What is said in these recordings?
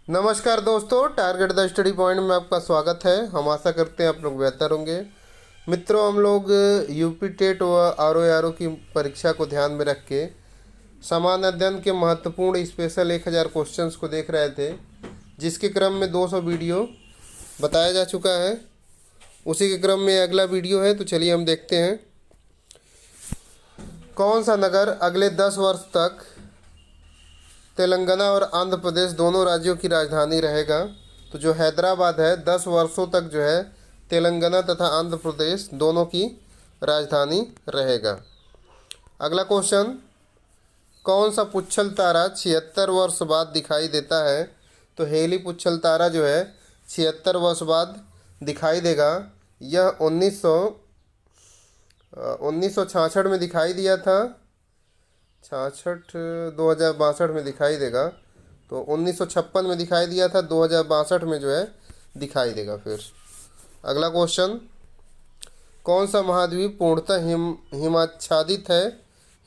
नमस्कार दोस्तों, target the study point में आपका स्वागत है। हम आशा करते हैं आप लोग बेहतर होंगे। मित्रों, हम लोग यूपी टेट व आर ओ की परीक्षा को ध्यान में रख के सामान्य अध्ययन के महत्वपूर्ण स्पेशल 1000 क्वेश्चंस को देख रहे थे, जिसके क्रम में 200 वीडियो बताया जा चुका है। उसी के क्रम में अगला वीडियो है, तो चलिए हम देखते हैं। कौन सा नगर अगले 10 वर्ष तक तेलंगाना और आंध्र प्रदेश दोनों राज्यों की राजधानी रहेगा? तो जो हैदराबाद है 10 वर्षों तक जो है तेलंगाना तथा आंध्र प्रदेश दोनों की राजधानी रहेगा। अगला क्वेश्चन, कौन सा पुच्छल तारा 76 वर्ष बाद दिखाई देता है? तो हेली पुच्छल तारा जो है 76 वर्ष बाद दिखाई देगा। यह 1966 में दिखाई दिया था। 2062 में दिखाई देगा। तो 1956 में दिखाई दिया था, 2062 में जो है दिखाई देगा। फिर अगला क्वेश्चन, कौन सा महाद्वीप पूर्णतः हिमाच्छादित है?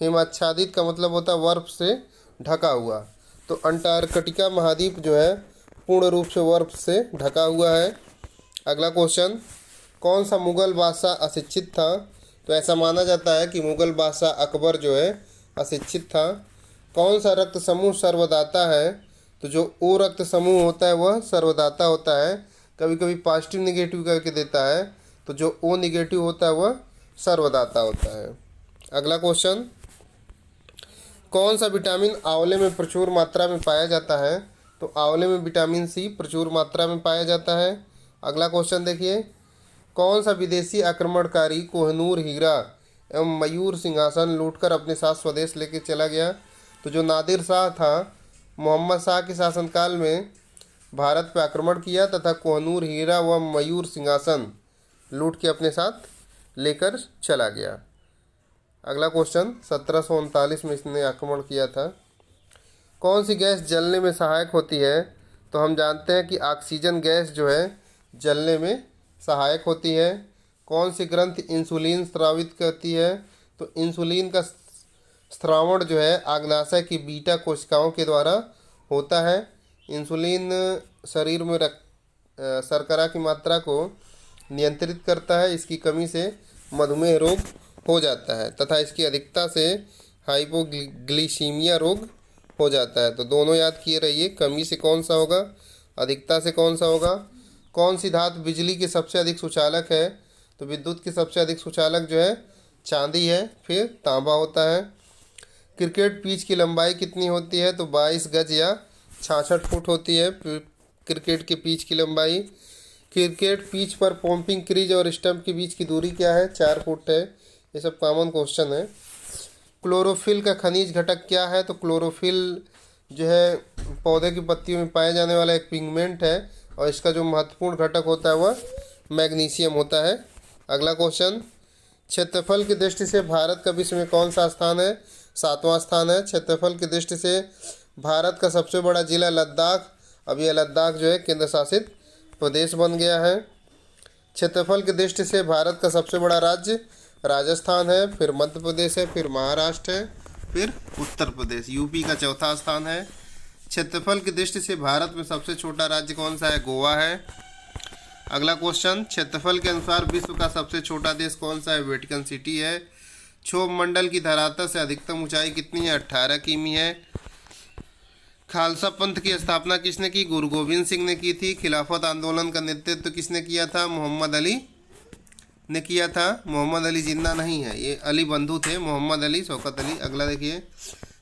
हिमाच्छादित का मतलब होता है बर्फ से ढका हुआ। तो अंटार्कटिका महाद्वीप जो है पूर्ण रूप से बर्फ से ढका हुआ है। अगला क्वेश्चन, कौन सा मुगल बादशाह अशिक्षित था? तो ऐसा माना जाता है कि मुगल बादशाह अकबर जो है अशिक्षित था। कौन सा रक्त समूह सर्वदाता है? तो जो ओ रक्त समूह होता है वह सर्वदाता होता है। कभी कभी पॉजिटिव निगेटिव करके देता है, तो जो ओ निगेटिव होता है वह सर्वदाता होता है। अगला क्वेश्चन, कौन सा विटामिन आंवले में प्रचुर मात्रा में पाया जाता है? तो आंवले में विटामिन सी प्रचुर मात्रा में पाया जाता है। अगला क्वेश्चन देखिए, कौन सा विदेशी आक्रमणकारी कोहिनूर हीरा एवं मयूर सिंहासन लूटकर अपने साथ स्वदेश लेके चला गया? तो जो नादिर शाह था, मोहम्मद शाह के शासनकाल में भारत पर आक्रमण किया तथा कोहिनूर हीरा व मयूर सिंहासन लूट के अपने साथ लेकर चला गया। अगला क्वेश्चन, 1739 में इसने आक्रमण किया था। कौन सी गैस जलने में सहायक होती है? तो हम जानते हैं कि ऑक्सीजन गैस जो है जलने में सहायक होती है। कौन सी ग्रंथि इंसुलिन स्रावित करती है? तो इंसुलिन का स्रावण जो है आग्नाशय की बीटा कोशिकाओं के द्वारा होता है। इंसुलिन शरीर में शर्करा की मात्रा को नियंत्रित करता है। इसकी कमी से मधुमेह रोग हो जाता है तथा इसकी अधिकता से हाइपोग्लिसीमिया रोग हो जाता है। तो दोनों याद किए रहिए, कमी से कौन सा होगा, अधिकता से कौन सा होगा। कौन सी धातु बिजली की सबसे अधिक सुचालक है? तो विद्युत की सबसे अधिक सुचालक जो है चांदी है। फिर तांबा होता है। क्रिकेट पिच की लंबाई कितनी होती है? तो 22 गज या 66 फुट होती है क्रिकेट के पिच की लंबाई। क्रिकेट पिच पर पंपिंग क्रीज और स्टंप के बीच की दूरी क्या है? 4 फुट है। ये सब कॉमन क्वेश्चन है। क्लोरोफिल का खनिज घटक क्या है? तो क्लोरोफिल जो है पौधे की पत्तियों में पाए जाने वाला एक पिगमेंट है और इसका जो महत्वपूर्ण घटक होता है वह मैग्नीशियम होता है। अगला क्वेश्चन, क्षेत्रफल की दृष्टि से भारत का विश्व में कौन सा स्थान है? 7वां स्थान है। क्षेत्रफल की दृष्टि से भारत का सबसे बड़ा जिला लद्दाख, अब यह लद्दाख जो है केंद्र शासित प्रदेश बन गया है। क्षेत्रफल की दृष्टि से भारत का सबसे बड़ा राज्य राजस्थान है, फिर मध्य प्रदेश है, फिर महाराष्ट्र है, फिर उत्तर प्रदेश। यूपी का चौथा स्थान है। क्षेत्रफल की दृष्टि से भारत में सबसे छोटा राज्य कौन सा है? गोवा है। अगला क्वेश्चन, क्षेत्रफल के अनुसार विश्व का सबसे छोटा देश कौन सा है? वेटिकन सिटी है। क्षोभ मंडल की धरातल से अधिकतम ऊंचाई कितनी है? 18 किमी है। खालसा पंथ की स्थापना किसने की? गुरु गोविंद सिंह ने की थी। खिलाफत आंदोलन का नेतृत्व किसने किया था? मोहम्मद अली ने किया था। मोहम्मद अली जिंदा नहीं है, ये अली बंधु थे, मोहम्मद अली, शौकत अली। अगला देखिए,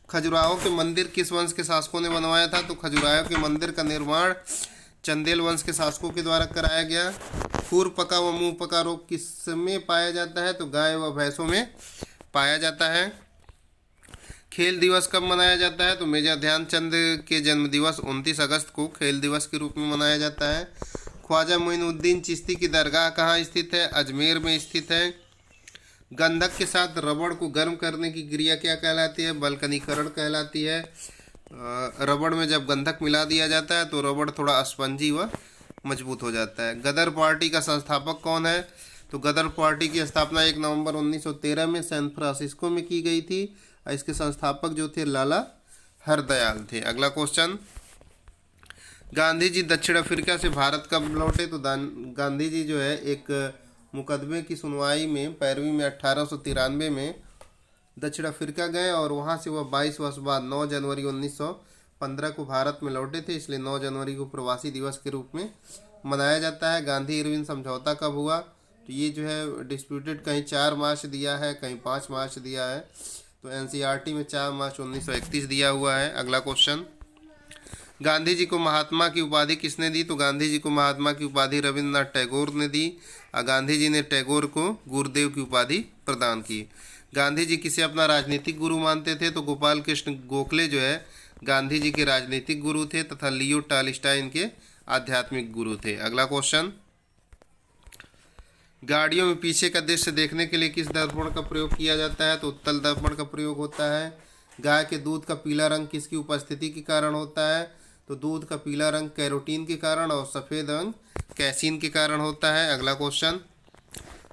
खजुराहो के मंदिर किस वंश के शासकों ने बनवाया था? तो खजुराहो के मंदिर का निर्माण चंदेल वंश के शासकों के द्वारा कराया गया। खुर पका व मुंह पका रोग किसमें पाया जाता है? तो गाय व भैंसों में पाया जाता है। खेल दिवस कब मनाया जाता है? तो मेजर ध्यानचंद के जन्म दिवस 29 अगस्त को खेल दिवस के रूप में मनाया जाता है। ख्वाजा मोइनुद्दीन चिश्ती की दरगाह कहाँ स्थित है? अजमेर में स्थित है। गंधक के साथ रबड़ को गर्म करने की क्रिया क्या कहलाती है? बल्कनीकरण कहलाती है। रबड़ में जब गंधक मिला दिया जाता है तो रबड़ थोड़ा स्पंजी व मजबूत हो जाता है। गदर पार्टी का संस्थापक कौन है? तो गदर पार्टी की स्थापना 1 नवंबर 1913 में सैन फ्रांसिस्को में की गई थी। इसके संस्थापक जो थे लाला हरदयाल थे। अगला क्वेश्चन, गांधी जी दक्षिण अफ्रीका से भारत कब लौटे? तो गांधी जी जो है एक मुकदमे की सुनवाई में पैरवी में 1893 में दक्षिण अफ्रीका गए और वहां से वह 22 वर्ष बाद 9 जनवरी 1915 को भारत में लौटे थे, इसलिए 9 जनवरी को प्रवासी दिवस के रूप में मनाया जाता है। गांधी इरविन समझौता कब हुआ? तो ये जो है डिस्प्यूटेड, कहीं 4 मार्च दिया है, कहीं 5 मार्च दिया है। तो एनसीईआरटी में 4 मार्च 1931 दिया हुआ है। अगला क्वेश्चन, गांधी जी को महात्मा की उपाधि किसने दी? तो गांधी जी को महात्मा की उपाधि रविंद्रनाथ टैगोर ने दी और गांधी जी ने टैगोर को गुरुदेव की उपाधि प्रदान की। गांधी जी किसे अपना राजनीतिक गुरु मानते थे? तो गोपाल कृष्ण गोखले जो है गांधी जी के राजनीतिक गुरु थे तथा लियो टॉलस्टॉय इनके आध्यात्मिक गुरु थे। अगला क्वेश्चन, गाड़ियों में पीछे का दृश्य देखने के लिए किस दर्पण का प्रयोग किया जाता है? तो उत्तल दर्पण का प्रयोग होता है। गाय के दूध का पीला रंग किसकी उपस्थिति के कारण होता है? तो दूध का पीला रंग कैरोटीन के कारण और सफ़ेद रंग कैसीन के कारण होता है। अगला क्वेश्चन,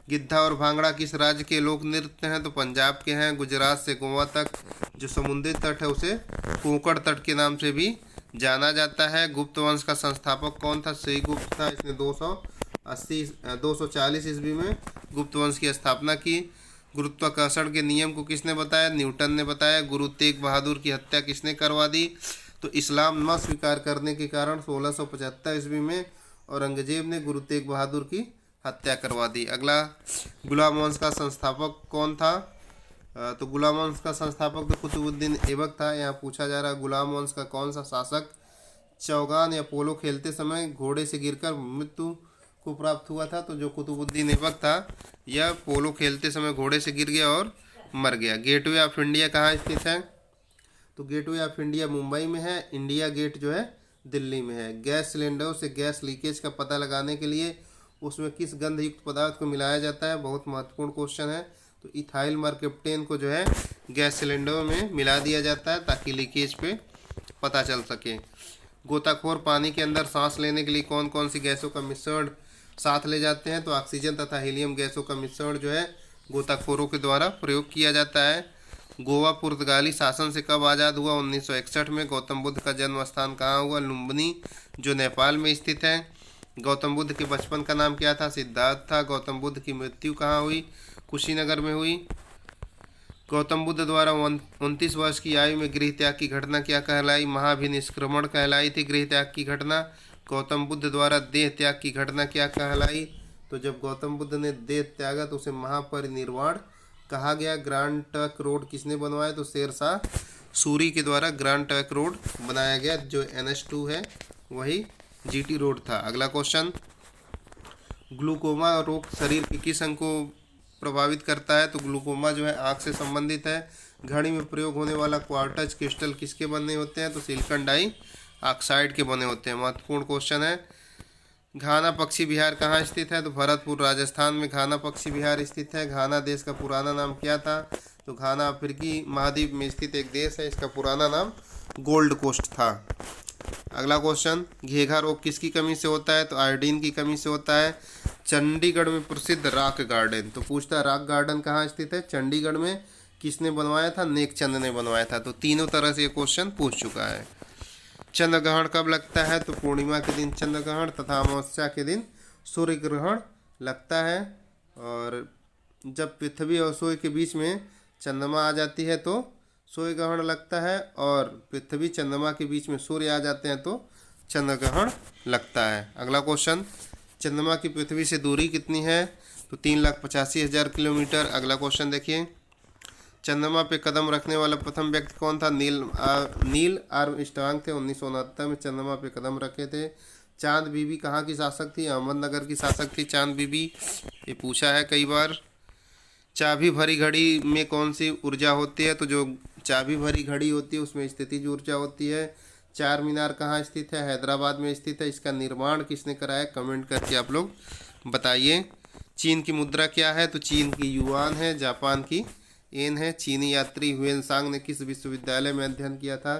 गिद्धा और भांगड़ा किस राज्य के लोक नृत्य हैं? तो पंजाब के हैं। गुजरात से गोवा तक जो समुद्री तट है उसे कोंकण तट के नाम से भी जाना जाता है। गुप्त वंश का संस्थापक कौन था? श्रीगुप्त था। इसने 240 ईस्वी में गुप्त वंश की स्थापना की। गुरुत्वाकर्षण के नियम को किसने बताया? न्यूटन ने बताया। गुरु तेग बहादुर की हत्या किसने करवा दी? तो इस्लाम न स्वीकार करने के कारण 1675 ईस्वी में औरंगजेब ने गुरु तेग बहादुर की हत्या करवा दी। अगला, गुलाम वंश का संस्थापक कौन था? तो गुलाम वंश का संस्थापक तो कुतुबुद्दीन ऐबक था। यहाँ पूछा जा रहा है गुलाम वंश का कौन सा शासक चौगान या पोलो खेलते समय घोड़े से गिरकर मृत्यु को प्राप्त हुआ था? तो जो कुतुबुद्दीन ऐबक था यह पोलो खेलते समय घोड़े से गिर गया और मर गया। गेटवे ऑफ इंडिया कहाँ स्थित है? तो गेटवे ऑफ इंडिया मुंबई में है। इंडिया गेट जो है दिल्ली में है। गैस सिलेंडरों से गैस लीकेज का पता लगाने के लिए उसमें किस गंधयुक्त पदार्थ को मिलाया जाता है? बहुत महत्वपूर्ण क्वेश्चन है। तो इथाइल मर्केप्टेन को जो है गैस सिलेंडरों में मिला दिया जाता है ताकि लीकेज पे पता चल सके। गोताखोर पानी के अंदर सांस लेने के लिए कौन कौन सी गैसों का मिश्रण साथ ले जाते हैं? तो ऑक्सीजन तथा हीलियम गैसों का मिश्रण जो है गोताखोरों के द्वारा प्रयोग किया जाता है। गोवा पुर्तगाली शासन से कब आज़ाद हुआ? 1961 में। गौतम बुद्ध का जन्म स्थान कहाँ हुआ? लुम्बिनी जो नेपाल में स्थित है। गौतम बुद्ध के बचपन का नाम क्या था? सिद्धार्थ था। गौतम बुद्ध की मृत्यु कहाँ हुई? कुशीनगर में हुई। गौतम बुद्ध द्वारा 29 वर्ष की आयु में गृह त्याग की घटना क्या कहलाई? महाभिनिष्क्रमण कहलाई थी गृह त्याग की घटना। गौतम बुद्ध द्वारा देह त्याग की घटना क्या कहलाई? तो जब गौतम बुद्ध ने देह त्यागा तो उसे महापरिनिर्वाण कहा गया। ग्रांड ट्रंक रोड किसने बनवाया? तो शेरशाह सूरी के द्वारा ग्रांड ट्रंक रोड बनाया गया। जो NH2 है वही GT रोड था। अगला क्वेश्चन, ग्लूकोमा रोग शरीर के किस अंग को प्रभावित करता है? तो ग्लूकोमा जो है आँख से संबंधित है। घड़ी में प्रयोग होने वाला क्वार्टज क्रिस्टल किसके बने होते हैं? तो सिलिकॉन डाइऑक्साइड के बने होते हैं। महत्वपूर्ण क्वेश्चन है। घाना पक्षी विहार कहाँ स्थित है? तो भरतपुर राजस्थान में घाना पक्षी विहार स्थित है। घाना देश का पुराना नाम क्या था? तो घाना अफ्रीकी महाद्वीप में स्थित एक देश है। इसका पुराना नाम गोल्ड कोस्ट था। अगला क्वेश्चन, घेघा रोग किसकी कमी से होता है? तो आयोडीन की कमी से होता है। चंडीगढ़ में प्रसिद्ध रॉक गार्डन, तो पूछता है रॉक गार्डन कहाँ स्थित है? चंडीगढ़ में। किसने बनवाया था? नेकचंद ने बनवाया था। तो तीनों तरह से ये क्वेश्चन पूछ चुका है। चंद्रग्रहण कब लगता है? तो पूर्णिमा के दिन चंद्रग्रहण तथा अमावस्या के दिन सूर्य ग्रहण लगता है। और जब पृथ्वी और सूर्य के बीच में चंद्रमा आ जाती है तो सूर्य ग्रहण लगता है, और पृथ्वी चंद्रमा के बीच में सूर्य आ जाते हैं तो चंद्र ग्रहण लगता है। अगला क्वेश्चन, चंद्रमा की पृथ्वी से दूरी कितनी है? तो 3,85,000 किलोमीटर। अगला क्वेश्चन देखिए, चंद्रमा पे कदम रखने वाला प्रथम व्यक्ति कौन था? नील आर्मस्ट्रांग थे। 1969 में चंद्रमा पे कदम रखे थे। चांद बीबी कहाँ की शासक थी? अहमदनगर की शासक थी चांद बीबी। ये पूछा है कई बार। चाबी भरी घड़ी में कौन सी ऊर्जा होती है? तो जो चाबी भरी घड़ी होती है उसमें स्थितिज ऊर्जा होती है। चार मीनार कहाँ स्थित है? हैदराबाद में स्थित है। इसका निर्माण किसने कराया? कमेंट करके आप लोग बताइए। चीन की मुद्रा क्या है? तो चीन की युआन है। जापान की येन है। चीनी यात्री हुएनसांग ने किस विश्वविद्यालय में अध्ययन किया था?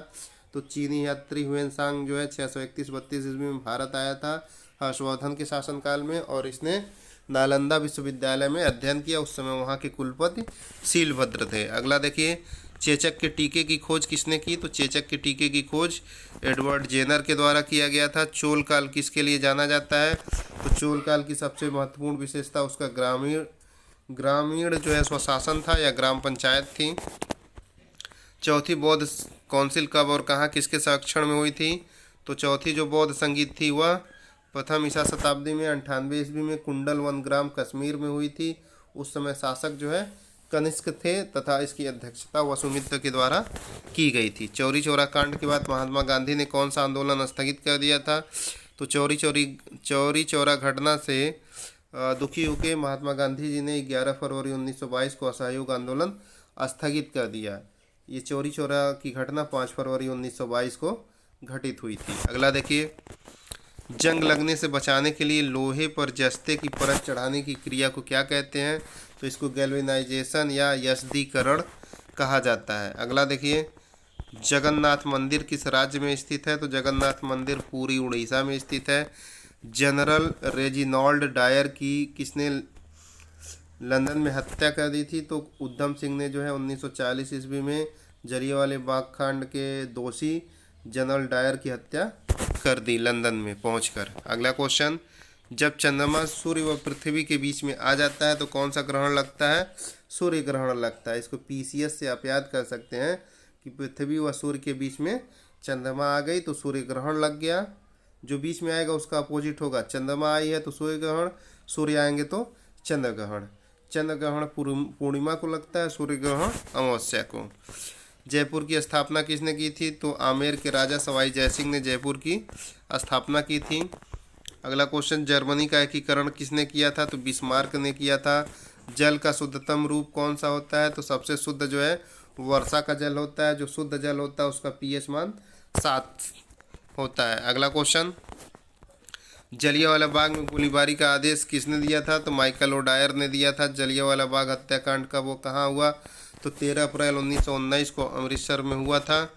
तो चीनी यात्री हुएनसांग जो है 631-32 ईस्वी में भारत आया था हर्षवर्धन के शासनकाल में, और इसने नालंदा विश्वविद्यालय में अध्ययन किया। उस समय वहाँ के कुलपति शीलभद्र थे। अगला देखिए, चेचक के टीके की खोज किसने की? तो चेचक के टीके की खोज एडवर्ड जेनर के द्वारा किया गया था। चोल काल किसके लिए जाना जाता है? तो चोल काल की सबसे महत्वपूर्ण विशेषता उसका ग्रामीण जो है स्वशासन था या ग्राम पंचायत थी। चौथी बौद्ध काउंसिल कब और कहाँ किसके संरक्षण में हुई थी? तो चौथी जो बौद्ध संगीत थी वह प्रथम ईसा शताब्दी में 98 ईस्वी में कुंडल वनग्राम कश्मीर में हुई थी। उस समय शासक जो है कनिष्क थे तथा इसकी अध्यक्षता वसुमित्र के द्वारा की गई थी। चौरी चौरा कांड के बाद महात्मा गांधी ने कौन सा आंदोलन स्थगित कर दिया था? तो चौरी चौरा घटना से दुखी होकर महात्मा गांधी जी ने 11 फरवरी 1922 को असहयोग आंदोलन स्थगित कर दिया। ये चौरी चौरा की घटना 5 फरवरी 1922 को घटित हुई थी। अगला देखिए, जंग लगने से बचाने के लिए लोहे पर जस्ते की परत चढ़ाने की क्रिया को क्या कहते हैं? तो इसको गैल्वेनाइजेशन या यस्दीकरण कहा जाता है। अगला देखिए, जगन्नाथ मंदिर किस राज्य में स्थित है? तो जगन्नाथ मंदिर पूरी उड़ीसा में स्थित है। जनरल रेजिनॉल्ड डायर की किसने लंदन में हत्या कर दी थी? तो उधम सिंह ने जो है 1940 ईस्वी में जलियांवाला बाग कांड के दोषी जनरल डायर की हत्या कर दी लंदन में पहुंचकर। अगला क्वेश्चन, जब चंद्रमा सूर्य व पृथ्वी के बीच में आ जाता है तो कौन सा ग्रहण लगता है? सूर्य ग्रहण लगता है। इसको पीसीएस से आप याद कर सकते हैं कि पृथ्वी व सूर्य के बीच में चंद्रमा आ गई तो सूर्य ग्रहण लग गया। जो बीच में आएगा उसका अपोजिट होगा। चंद्रमा आई है तो सूर्य ग्रहण, सूर्य आएंगे तो चंद्र ग्रहण। चंद्र ग्रहण पूर्णिमा को लगता है, सूर्य ग्रहण अमावस्या को। जयपुर की स्थापना किसने की थी? तो आमेर के राजा सवाई जयसिंह ने जयपुर की स्थापना की थी। अगला क्वेश्चन, जर्मनी का एकीकरण किसने किया था? तो बिस्मार्क ने किया था। जल का शुद्धतम रूप कौन सा होता है? तो सबसे शुद्ध जो है वर्षा का जल होता है। जो शुद्ध जल होता है उसका पीएच मान 7 होता है। अगला क्वेश्चन, जलियांवाला बाग में गोलीबारी का आदेश किसने दिया था? तो माइकल ओडायर ने दिया था। जलियांवाला बाग हत्याकांड का वो कहाँ हुआ? तो 13 अप्रैल 1919 को अमृतसर में हुआ था।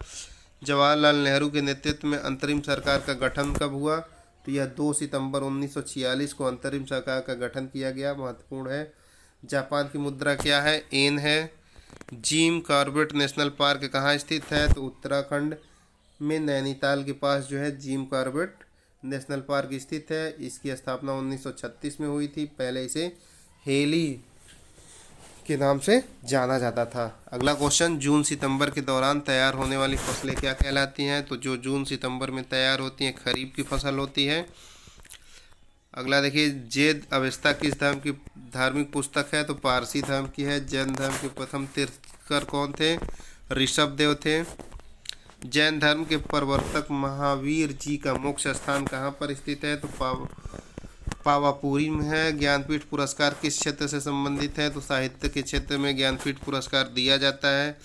जवाहरलाल नेहरू के नेतृत्व में अंतरिम सरकार का गठन कब हुआ? तो यह 2 सितंबर 1946 को अंतरिम सरकार का गठन किया गया। महत्वपूर्ण है। जापान की मुद्रा क्या है? येन है। जिम कॉर्बेट नेशनल पार्क कहाँ स्थित है? तो उत्तराखंड में नैनीताल के पास जो है जिम कॉर्बेट नेशनल पार्क स्थित है। इसकी स्थापना 1936 में हुई थी। पहले इसे हेली के नाम से जाना जाता था। अगला क्वेश्चन, जून सितंबर के दौरान तैयार होने वाली फसलें क्या कहलाती हैं? तो जो जून सितंबर में तैयार होती हैं खरीफ की फसल होती है। अगला देखिए, जेद अवेस्ता किस धर्म की धार्मिक पुस्तक है? तो पारसी धर्म की है। जैन धर्म के प्रथम तीर्थंकर कौन थे? ऋषभदेव थे। जैन धर्म के प्रवर्तक महावीर जी का मोक्ष स्थान कहाँ पर स्थित है? तो पावापुरी में है। ज्ञानपीठ पुरस्कार किस क्षेत्र से संबंधित है? तो साहित्य के क्षेत्र में ज्ञानपीठ पुरस्कार दिया जाता है।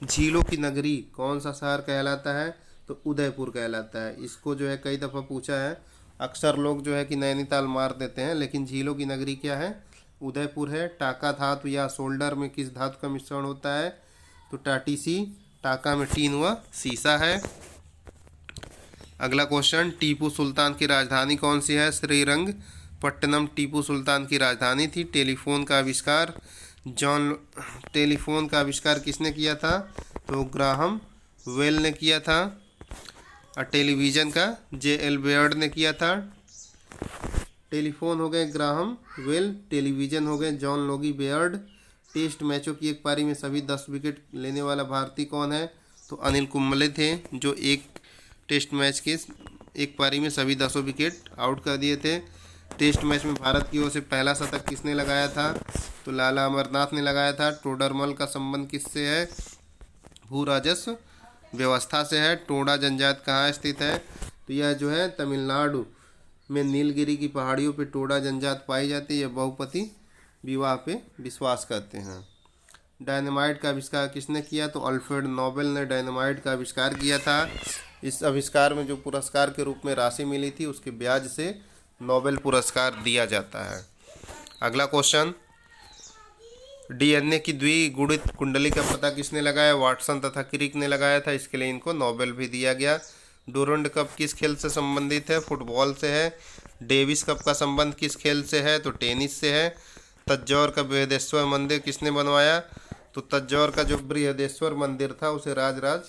झीलों की नगरी कौन सा शहर कहलाता है? तो उदयपुर कहलाता है। इसको जो है कई दफ़ा पूछा है। अक्सर लोग जो है कि नैनीताल मार देते हैं, लेकिन झीलों की नगरी क्या है? उदयपुर है। टाका धातु या सोल्डर में किस धातु का मिश्रण होता है? तो टाटीसी। टाका में टीन व सीसा है। अगला क्वेश्चन, टीपू सुल्तान की राजधानी कौन सी है? श्रीरंगपट्टनम टीपू सुल्तान की राजधानी थी। टेलीफोन का आविष्कार टेलीफोन का आविष्कार किसने किया था? तो ग्राहम वेल ने किया था। और टेलीविज़न का J.L. बेयर्ड ने किया था। टेलीफोन हो गए ग्राहम वेल, टेलीविज़न हो गए जॉन लोगी बेयर्ड। टेस्ट मैचों की एक पारी में सभी 10 विकेट लेने वाला भारतीय कौन है? तो अनिल कुंबले थे, जो एक टेस्ट मैच के एक पारी में सभी 10 विकेट आउट कर दिए थे। टेस्ट मैच में भारत की ओर से पहला शतक किसने लगाया था? तो लाला अमरनाथ ने लगाया था। टोडरमल का संबंध किससे है? भू राजस्व व्यवस्था से है। टोडा जनजाति कहाँ स्थित है? तो यह जो है तमिलनाडु में नीलगिरी की पहाड़ियों पे टोडा जनजाति पाई जाती है। यह बहुपति विवाह पे विश्वास करते हैं। डायनामाइट का आविष्कार किसने किया? तो अल्फ्रेड नोबेल ने डायनामाइट का आविष्कार किया था। इस आविष्कार में जो पुरस्कार के रूप में राशि मिली थी उसके ब्याज से नोबेल पुरस्कार दिया जाता है। अगला क्वेश्चन, डीएनए की द्विगुणित कुंडली का पता किसने लगाया? वाटसन तथा क्रिक ने लगाया था। इसके लिए इनको नोबेल भी दिया गया। डूरंड कप किस खेल से संबंधित है? फुटबॉल से है। डेविस कप का संबंध किस खेल से है? तो टेनिस से है। तंजौर का बृहदेश्वर मंदिर किसने बनवाया? तो तंजौर का जो बृहदेश्वर मंदिर था उसे राजराज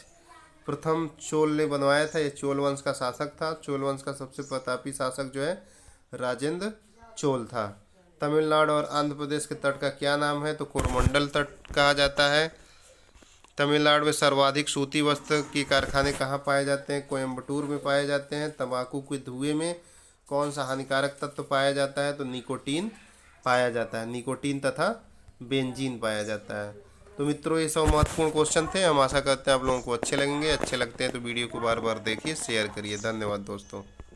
प्रथम चोल ने बनवाया था। ये चोल वंश का शासक था। चोल वंश का सबसे प्रतापी शासक जो है राजेंद्र चोल था। तमिलनाडु और आंध्र प्रदेश के तट का क्या नाम है? तो कोरमंडल तट कहा जाता है। तमिलनाडु में सर्वाधिक सूती वस्त्र के कारखाने कहाँ पाए जाते हैं? कोयम्बटूर में पाए जाते हैं। तंबाकू के धुएं में कौन सा हानिकारक तत्व पाया जाता है? तो निकोटीन पाया जाता है। निकोटीन तथा बेंजीन पाया जाता है। तो मित्रों, ये सब महत्वपूर्ण क्वेश्चन थे। हम आशा करते हैं आप लोगों को अच्छे लगेंगे। अच्छे लगते हैं तो वीडियो को बार बार देखिए, शेयर करिए। धन्यवाद दोस्तों।